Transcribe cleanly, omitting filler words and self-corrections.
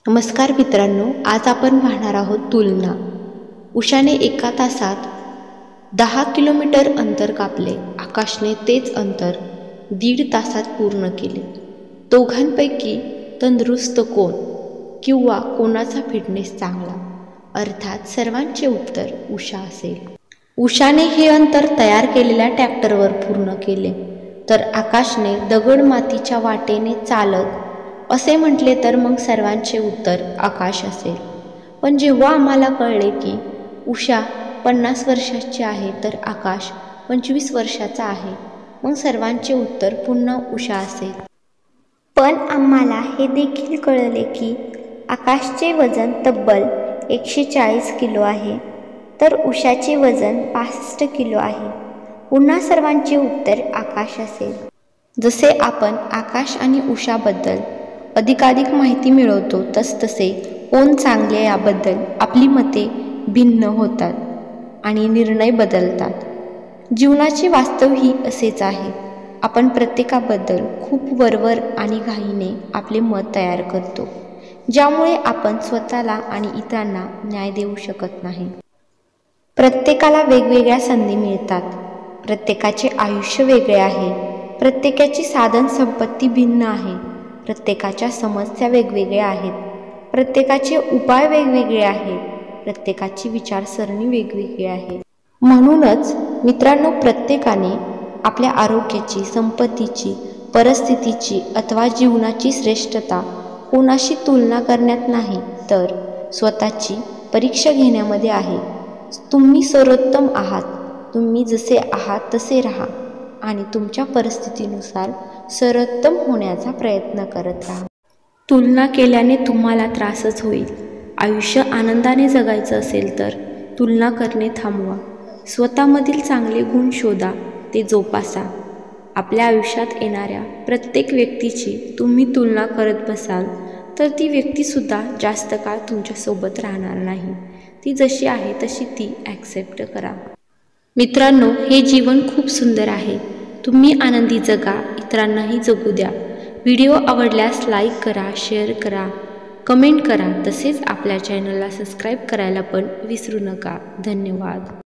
नमस्कार मित्रांनो, आज आपण पाहणार आहोत तुलना। उषाने एका तासात 10 किलोमीटर अंतर कापले, आकाशने तेच अंतर 1.5 तासात पूर्ण केले। दोघांपैकी तंदुरुस्त कोण किंवा कोणाचा फिटनेस चांगला? अर्थात सर्वांचे उत्तर उषा असेल। उषाने हे अंतर तयार केलेल्या ट्रॅक्टरवर पूर्ण केले, तर आकाशने दगड मातीच्या वाटेने चालत असे म्हटले तर मग सर्वांचे उत्तर आकाश असेल। पण जेव्हा आम्हाला कळले की उषा 50 वर्षाची आहे तर आकाश 25 वर्षाचा आहे, मग सर्वांचे उत्तर पुन्हा उषा असेल। पण आम्हाला हे देखील कळले की आकाशचे वजन तब्बल 140 किलो आहे, तर उषाचे वजन 65 किलो आहे। पुन्हा सर्वांचे उत्तर आकाश असेल। जसे आपण आकाश आणि उषाबद्दल अधिकाधिक माहिती मिळवतो, तसतसे कोण चांगले याबद्दल आपली मते भिन्न होतात आणि निर्णय बदलतात। जीवनाचे वास्तवही असेच आहे। आपण प्रत्येकाबद्दल खूप वरवर आणि घाईने आपले मत तयार करतो, ज्यामुळे आपण स्वतःला आणि इतरांना न्याय देऊ शकत नाही। प्रत्येकाला वेगवेगळ्या संधी मिळतात, प्रत्येकाचे आयुष्य वेगळे आहे, प्रत्येकाची साधन संपत्ती भिन्न आहे, प्रत्येकाच्या समस्या वेगवेगळ्या आहेत, प्रत्येकाचे उपाय वेगवेगळे आहेत, प्रत्येकाची विचारसरणी वेगवेगळी आहे। म्हणूनच मित्रांनो, प्रत्येकाने आपल्या आरोग्याची, संपत्तीची, परिस्थितीची अथवा जीवनाची श्रेष्ठता कोणाशी तुलना करण्यात नाही, तर स्वतःची परीक्षा घेण्यामध्ये आहे। तुम्ही सर्वोत्तम आहात, तुम्ही जसे आहात तसे राहा आणि तुमच्या परिस्थितीनुसार सर्वोत्तम होण्याचा प्रयत्न करत राहा। तुलना केल्याने तुम्हाला त्रासच होईल। आयुष्य आनंदाने जगायचं असेल तर तुलना करणे थांबवा। स्वतःमधील चांगले गुण शोधा, ते जोपासा। आपल्या आयुष्यात येणाऱ्या प्रत्येक व्यक्तीची तुम्ही तुलना करत बसाल तर ती व्यक्तीसुद्धा जास्त काळ तुमच्यासोबत राहणार नाही। ती जशी आहे तशी ती ॲक्सेप्ट करा। मित्रांनो, हे जीवन खूप सुंदर आहे। तुम्ही आनंदी जगा, इतरांनाही जगू द्या। व्हिडिओ आवडल्यास लाईक करा, शेअर करा, कमेंट करा, तसेच आपल्या चॅनलला सबस्क्राईब करायला पण विसरू नका। धन्यवाद।